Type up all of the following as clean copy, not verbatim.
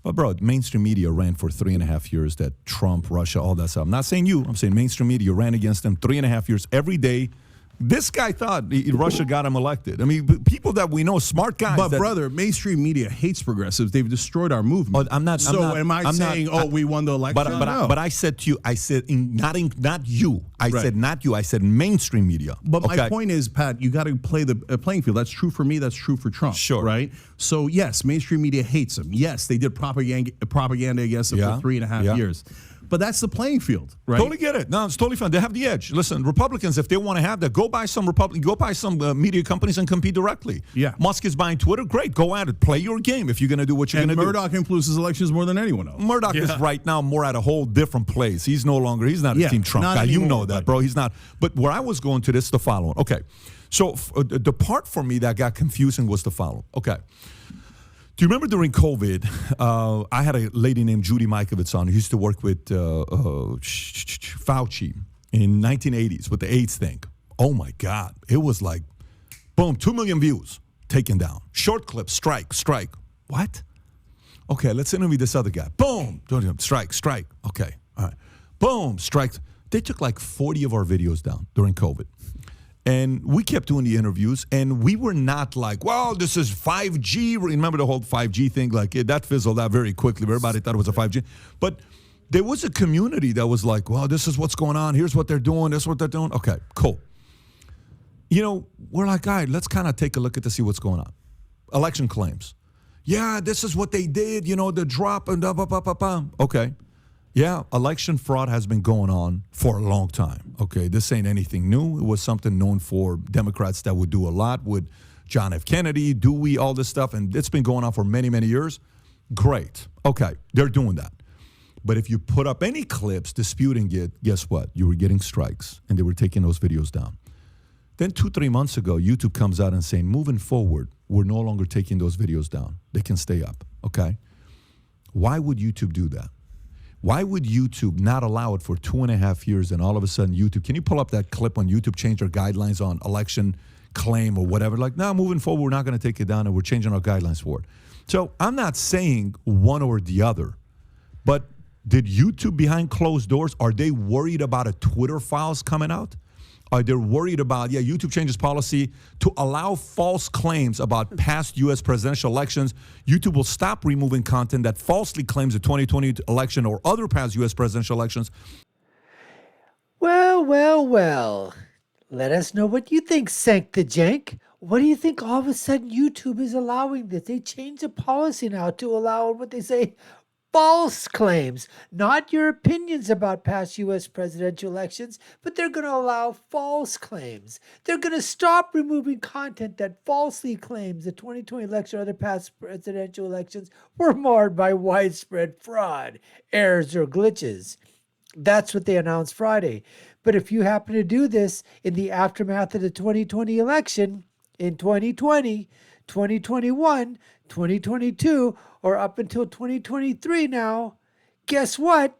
But bro, mainstream media ran for 3.5 years that Trump, Russia, all that stuff. I'm not saying you. I'm saying mainstream media ran against them 3.5 years every day. This guy thought Russia got him elected. I mean, people that we know, smart guys. But brother, mainstream media hates progressives. They've destroyed our movement. I'm not. Am I saying we won the election? But I said to you, I said not you. I said not you. I said mainstream media. But my point is, Pat, you got to play the playing field. That's true for me. That's true for Trump. Sure. Right. So yes, mainstream media hates him. Yes, they did propaganda against him for 3.5 years. But that's the playing field, right? Totally get it. No, it's totally fine. They have the edge. Listen, Republicans, if they want to have that, go buy some media companies and compete directly. Yeah. Musk is buying Twitter. Great. Go at it. Play your game if you're going to do what you're going to do. Murdoch influences elections more than anyone else. Murdoch is right now more at a whole different place. He's not a Team Trump guy. Anymore, you know that, bro. He's not. But where I was going to this, the following. Okay. So the part for me that got confusing was the following. Okay. Do you remember during COVID, I had a lady named Judy Mikovits on who used to work with Fauci in 1980s with the AIDS thing. Oh, my God. It was like, boom, 2 million views taken down. Short clip, strike. What? Okay, let's interview this other guy. Boom, strike. Okay, all right. Boom, strike. They took like 40 of our videos down during COVID. And we kept doing the interviews, and we were not like, well, this is 5G. Remember the whole 5G thing? Like, that fizzled out very quickly. Everybody thought it was a 5G. But there was a community that was like, well, this is what's going on. Here's what they're doing. This is what they're doing. Okay, cool. You know, we're like, all right, let's kind of take a look at to see what's going on. Election claims. Yeah, this is what they did, the drop and okay. Yeah, election fraud has been going on for a long time. Okay, this ain't anything new. It was something known for Democrats that would do a lot with John F. Kennedy, Dewey, all this stuff, and it's been going on for many, many years. Great. Okay, they're doing that. But if you put up any clips disputing it, guess what? You were getting strikes, and they were taking those videos down. Then 2-3 months ago, YouTube comes out and saying, moving forward, we're no longer taking those videos down. They can stay up, okay? Why would YouTube do that? Why would YouTube not allow it for 2.5 years and all of a sudden YouTube, can you pull up that clip on YouTube, change their guidelines on election claim or whatever? Like, no, moving forward, we're not going to take it down and we're changing our guidelines for it. So I'm not saying one or the other, but did YouTube behind closed doors, are they worried about a Twitter files coming out? Are they worried about, YouTube changes policy to allow false claims about past U.S. presidential elections. YouTube will stop removing content that falsely claims the 2020 election or other past U.S. presidential elections. Well. Let us know what you think, Sank the Jank. What do you think all of a sudden YouTube is allowing this? They changed the policy now to allow what they say, false claims, not your opinions about past U.S. presidential elections, but they're going to allow false claims. They're going to stop removing content that falsely claims the 2020 election or other past presidential elections were marred by widespread fraud, errors, or glitches. That's what they announced Friday. But if you happen to do this in the aftermath of the 2020 election, in 2020, 2021, 2022, or up until 2023 now, guess what?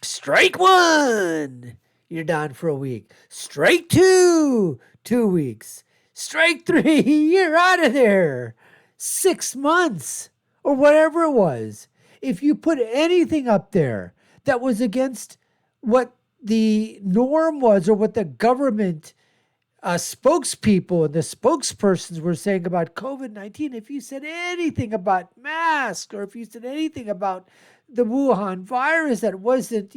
Strike one, you're down for a week. Strike two, 2 weeks. Strike three, you're out of there. 6 months, or whatever it was. If you put anything up there that was against what the norm was or what the government spokespeople and the spokespersons were saying about COVID-19, if you said anything about masks or if you said anything about the Wuhan virus that wasn't,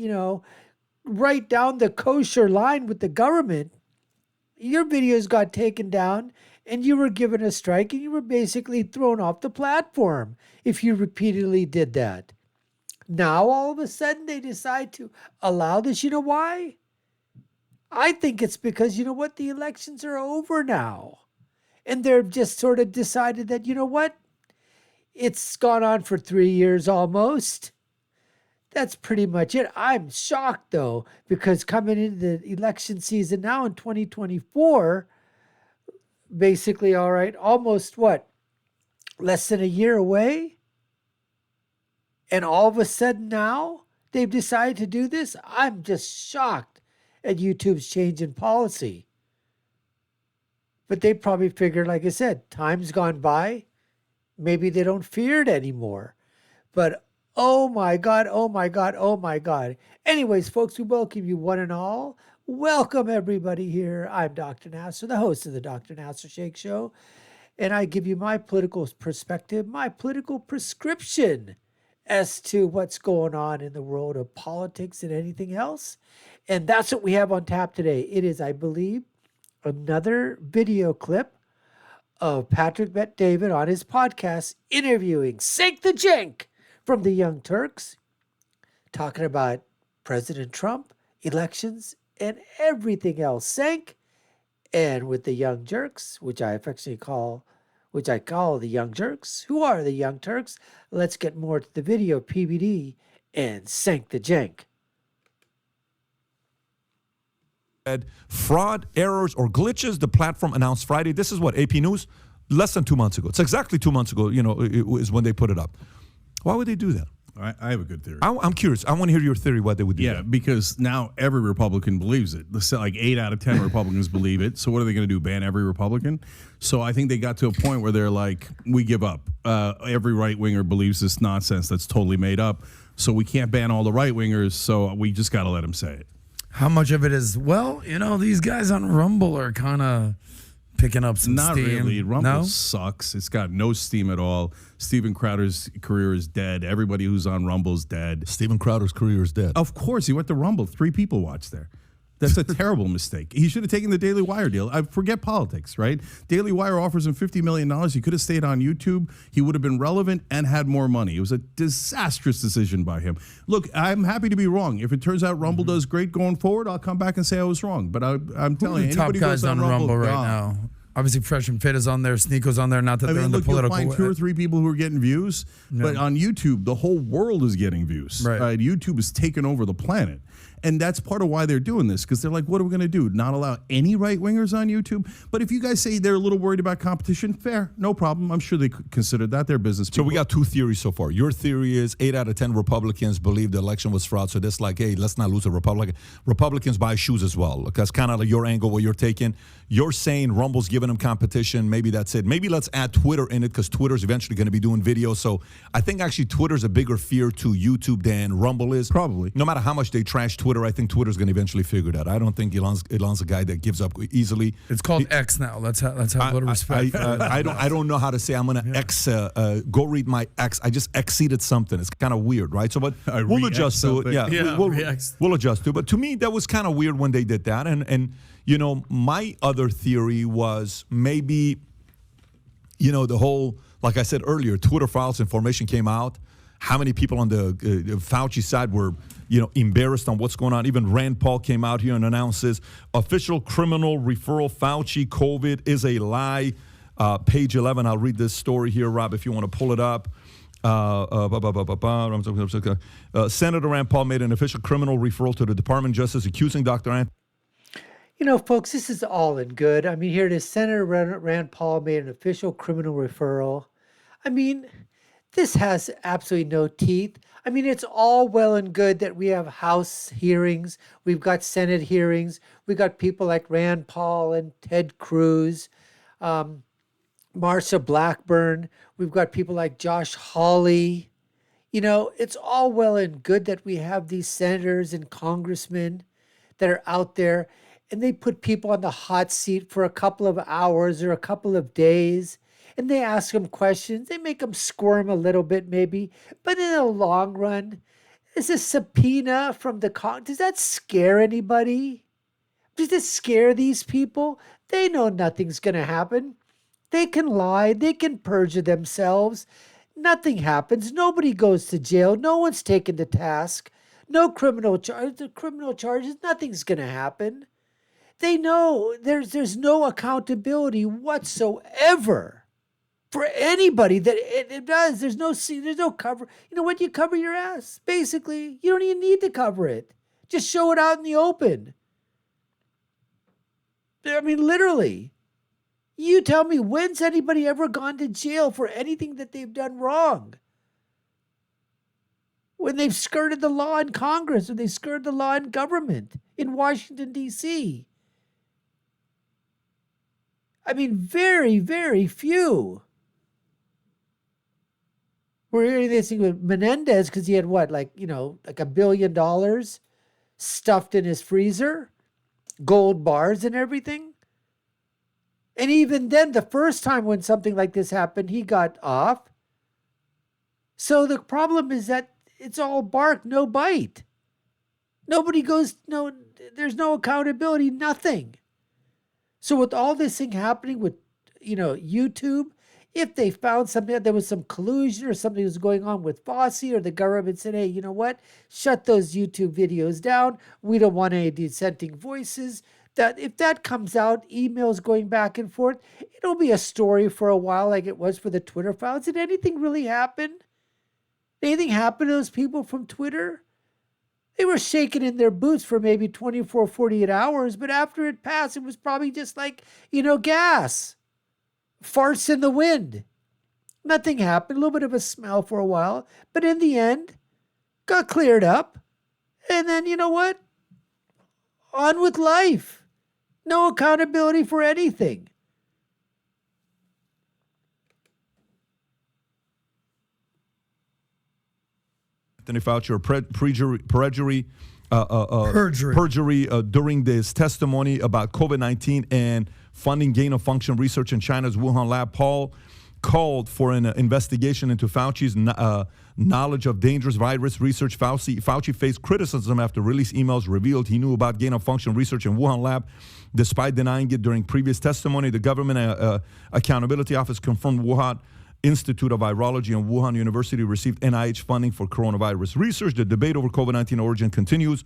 right down the kosher line with the government, your videos got taken down and you were given a strike and you were basically thrown off the platform if you repeatedly did that. Now, all of a sudden, they decide to allow this. You know why? I think it's because, the elections are over now. And they're just sort of decided that, it's gone on for 3 years almost. That's pretty much it. I'm shocked, though, because coming into the election season now in 2024, basically, all right, almost less than a year away? And all of a sudden now, they've decided to do this? I'm just shocked at YouTube's change in policy. But they probably figured, like I said, time's gone by. Maybe they don't fear it anymore. But oh my God, oh my God, oh my God. Anyways, folks, we welcome you one and all. Welcome everybody here. I'm Dr. Nasser, the host of the Dr. Nasser Shake Show. And I give you my political perspective, my political prescription as to what's going on in the world of politics and anything else. And that's what we have on tap today. It is, I believe, another video clip of Patrick Bet-David on his podcast interviewing Sank the Jank from the Young Turks, talking about President Trump, elections, and everything else. Sank, and with the Young Jerks, which I call the Young Jerks. Who are the Young Turks? Let's get more to the video, PBD, and Sank the Jank. Fraud, errors, or glitches, the platform announced Friday. This is what, AP News? Less than 2 months ago. It's exactly 2 months ago, it was when they put it up. Why would they do that? I have a good theory. I'm curious. I want to hear your theory why they would do that. Yeah, because now every Republican believes it. Let's say like 8 out of 10 Republicans believe it. So what are they going to do, ban every Republican? So I think they got to a point where they're like, we give up. Every right-winger believes this nonsense that's totally made up. So we can't ban all the right-wingers, so we just got to let them say it. How much of it is, these guys on Rumble are kind of picking up some Not steam? really. Rumble sucks. It's got no steam at all. Steven Crowder's career is dead. Everybody who's on Rumble's dead. Steven Crowder's career is dead. Of course, he went to Rumble. 3 people watched there. That's a terrible mistake. He should have taken the Daily Wire deal. I forget politics, right? Daily Wire offers him $50 million. He could have stayed on YouTube. He would have been relevant and had more money. It was a disastrous decision by him. Look, I'm happy to be wrong. If it turns out Rumble does great going forward, I'll come back and say I was wrong. But I'm telling you, Who are the top anybody guys goes on Rumble right now? Obviously, Fresh and Fit is on there. Sneako's on there. Not that they're in the political. You'll find 2 or 3 people who are getting views, but on YouTube, the whole world is getting views. Right. YouTube has taken over the planet. And that's part of why they're doing this, because they're like, what are we going to do? Not allow any right-wingers on YouTube? But if you guys say they're a little worried about competition, fair, no problem. I'm sure they considered that. They're business people. So we got 2 theories so far. Your theory is 8 out of 10 Republicans believe the election was fraud. So that's like, hey, let's not lose a Republican. Republicans buy shoes as well. That's kind of like your angle, what you're taking. You're saying Rumble's giving them competition. Maybe that's it. Maybe let's add Twitter in it, because Twitter's eventually going to be doing videos. So I think actually Twitter's a bigger fear to YouTube than Rumble is. Probably. No matter how much they trash Twitter, I think Twitter's going to eventually figure that. I don't think Elon's a guy that gives up easily. It's called X now. Let's have a little respect. I don't know how to say. I'm going to X. Go read my X. I just exceeded something. It's kind of weird, right? So, but we'll adjust to it. Yeah, we'll adjust to it. But to me, that was kind of weird when they did that. And my other theory was maybe, the whole, like I said earlier, Twitter files information came out. How many people on the Fauci side were, embarrassed on what's going on? Even Rand Paul came out here and announces official criminal referral. Fauci COVID is a lie. Page 11. I'll read this story here, Rob, if you want to pull it up. Senator Rand Paul made an official criminal referral to the Department of Justice accusing Dr. Anthony. Folks, this is all in good. I mean, here it is. Senator Rand Paul made an official criminal referral. I mean, this has absolutely no teeth. I mean, it's all well and good that we have House hearings. We've got Senate hearings. We've got people like Rand Paul and Ted Cruz, Marsha Blackburn. We've got people like Josh Hawley. It's all well and good that we have these senators and congressmen that are out there, and they put people on the hot seat for a couple of hours or a couple of days. And they ask them questions. They make them squirm a little bit, maybe. But in the long run, is a subpoena from the does that scare anybody? Does this scare these people? They know nothing's going to happen. They can lie. They can perjure themselves. Nothing happens. Nobody goes to jail. No one's taken to task. No criminal charges. Nothing's going to happen. They know there's no accountability whatsoever. For anybody that it does, there's no cover. You know what? You cover your ass. Basically, you don't even need to cover it. Just show it out in the open. I mean, literally. You tell me, when's anybody ever gone to jail for anything that they've done wrong? When they've skirted the law in Congress or they skirted the law in government in Washington, D.C. I mean, very, very few. We're hearing this thing with Menendez because he had what, like $1 billion stuffed in his freezer, gold bars and everything. And even then, the first time when something like this happened, he got off. So the problem is that it's all bark, no bite. Nobody goes, there's no accountability, nothing. So with all this thing happening with, YouTube, if they found something, that there was some collusion or something was going on with Fossey, or the government said, hey, you know what? Shut those YouTube videos down. We don't want any dissenting voices. That if that comes out, emails going back and forth, it'll be a story for a while like it was for the Twitter files. Did anything really happen? Anything happen to those people from Twitter? They were shaking in their boots for maybe 24, 48 hours, but after it passed, it was probably just like, gas. Farts in the wind. Nothing happened. A little bit of a smell for a while, but in the end, got cleared up. And then, you know what? On with life. No accountability for anything. Anthony Fauci, or perjury during this testimony about COVID-19 and funding gain-of-function research in China's Wuhan lab. Paul called for an investigation into Fauci's knowledge of dangerous virus research. Fauci faced criticism after released emails revealed he knew about gain-of-function research in Wuhan lab. Despite denying it during previous testimony, the Government Accountability Office confirmed Wuhan Institute of Virology and Wuhan University received NIH funding for coronavirus research. The debate over COVID-19 origin continues,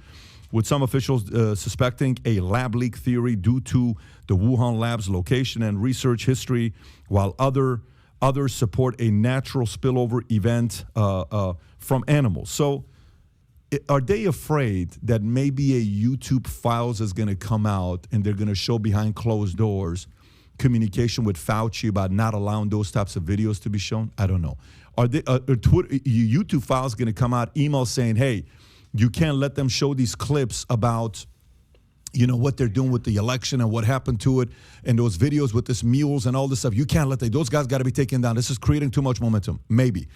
with some officials suspecting a lab leak theory due to the Wuhan lab's location and research history, while others support a natural spillover event from animals. So are they afraid that maybe a YouTube files is going to come out and they're going to show behind closed doors communication with Fauci about not allowing those types of videos to be shown? I don't know. Are YouTube files going to come out, emails saying, hey, you can't let them show these clips about, what they're doing with the election and what happened to it, and those videos with this mules and all this stuff. You can't let those guys got to be taken down. This is creating too much momentum. Maybe.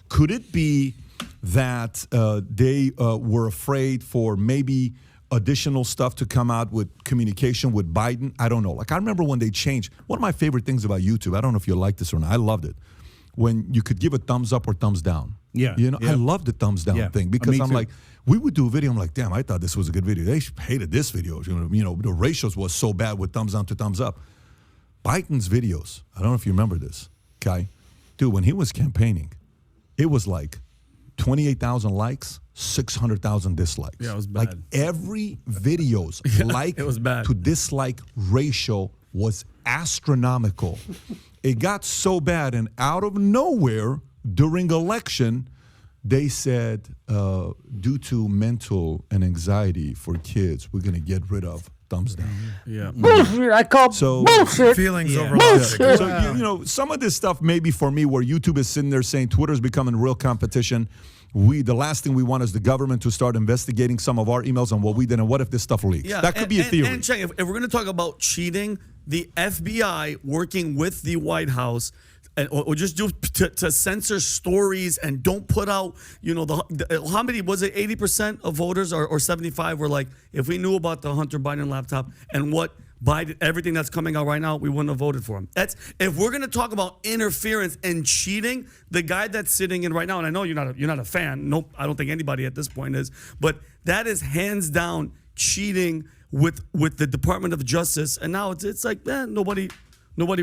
Could it be that they were afraid for maybe additional stuff to come out with communication with Biden? I don't know. Like, I remember when they changed. One of my favorite things about YouTube, I don't know if you like this or not, I loved it, when you could give a thumbs up or thumbs down. Yeah. I love the thumbs down thing, because I'm like, we would do a video. I'm like, damn, I thought this was a good video. They hated this video. The ratios was so bad with thumbs down to thumbs up. Biden's videos, I don't know if you remember this, okay? Dude, when he was campaigning, it was like 28,000 likes, 600,000 dislikes. Yeah, it was bad. Like every video's like it was bad. to dislike ratio was astronomical. It got so bad, and out of nowhere during election, they said, due to mental and anxiety for kids, we're going to get rid of thumbs down. Yeah. Bullshit. I call bullshit. Feelings over Bullshit. So, some of this stuff maybe for me, where YouTube is sitting there saying Twitter's becoming real competition. The last thing we want is the government to start investigating some of our emails and what we did, and what if this stuff leaks? Yeah, that could be a theory. And check, if we're going to talk about cheating, the FBI working with the White House, or just do to censor stories and don't put out, how many was it? 80% of voters or 75 were like, if we knew about the Hunter Biden laptop and what Biden, everything that's coming out right now, we wouldn't have voted for him. If we're going to talk about interference and cheating, the guy that's sitting in right now, and I know you're not a fan. Nope, I don't think anybody at this point is, but that is hands down cheating with the Department of Justice. And now it's like, nobody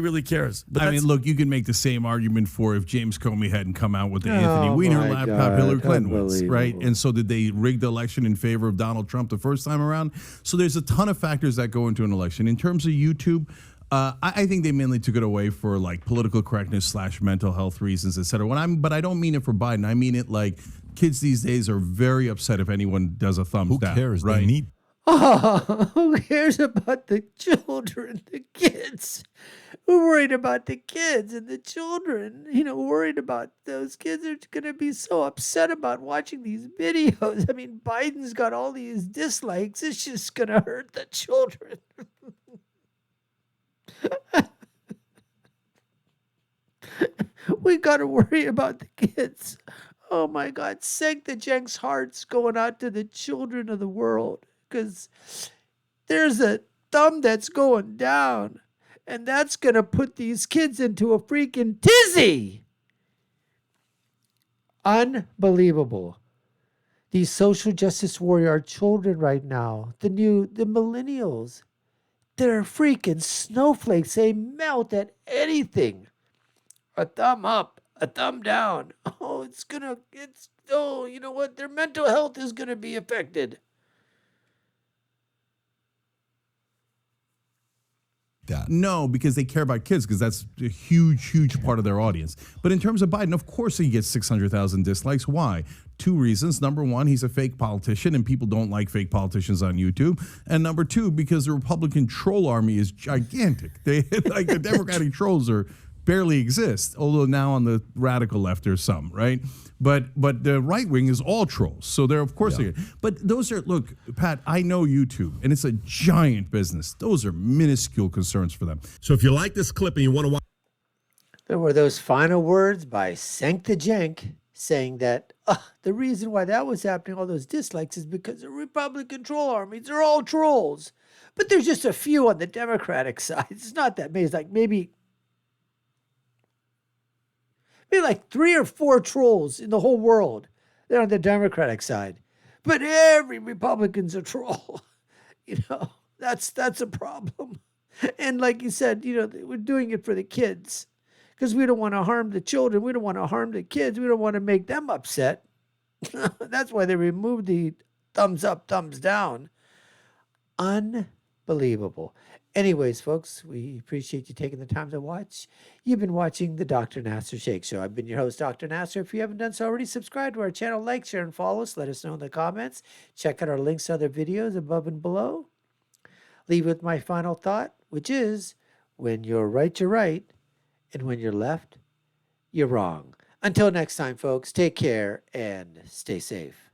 really cares. But I mean, look, you can make the same argument for if James Comey hadn't come out with the Anthony Weiner my laptop, God, Hillary Clinton was, right? unbelievable. And so did they rig the election in favor of Donald Trump the first time around? So there's a ton of factors that go into an election. In terms of YouTube, I think they mainly took it away for like political correctness / mental health reasons, et cetera. But I don't mean it for Biden. I mean it like kids these days are very upset if anyone does a thumbs down. Who cares? Right? They need. Oh, who cares about the children, the kids? We're worried about the kids and the children. Worried about those kids are going to be so upset about watching these videos. I mean, Biden's got all these dislikes. It's just going to hurt the children. We got to worry about the kids. Oh my God, sank the Jenks' hearts going out to the children of the world, because there's a thumb that's going down, and that's going to put these kids into a freaking tizzy. Unbelievable. These social justice warrior children right now, the millennials, they're freaking snowflakes. They melt at anything. A thumb up, a thumb down. You know what? Their mental health is going to be affected. That. No, because they care about kids, because that's a huge part of their audience. But in terms of Biden, of course he gets 600,000 dislikes. Why? Two reasons. Number one, he's a fake politician, and people don't like fake politicians on YouTube. And number two, because the Republican troll army is gigantic. They like the Democratic trolls barely exist, although now on the radical left there's some, right? But the right wing is all trolls. So they're, of course, but those are, look, Pat, I know YouTube, and it's a giant business. Those are minuscule concerns for them. So if you like this clip and you want to watch. There were those final words by Sank the Jank saying that the reason why that was happening, all those dislikes, is because the Republican troll armies are all trolls. But there's just a few on the Democratic side. It's not that many. It's like maybe like 3 or 4 trolls in the whole world. They're on the Democratic side. But every Republican's a troll. That's a problem. And like you said, we're doing it for the kids, because we don't want to harm the children. We don't want to harm the kids. We don't want to make them upset. That's why they removed the thumbs up, thumbs down. Unbelievable. Anyways, folks, we appreciate you taking the time to watch. You've been watching the Dr. Nasser Shake Show. I've been your host, Dr. Nasser. If you haven't done so already, subscribe to our channel, like, share, and follow us. Let us know in the comments. Check out our links to other videos above and below. Leave with my final thought, which is, when you're right, you're right. And when you're left, you're wrong. Until next time, folks, take care and stay safe.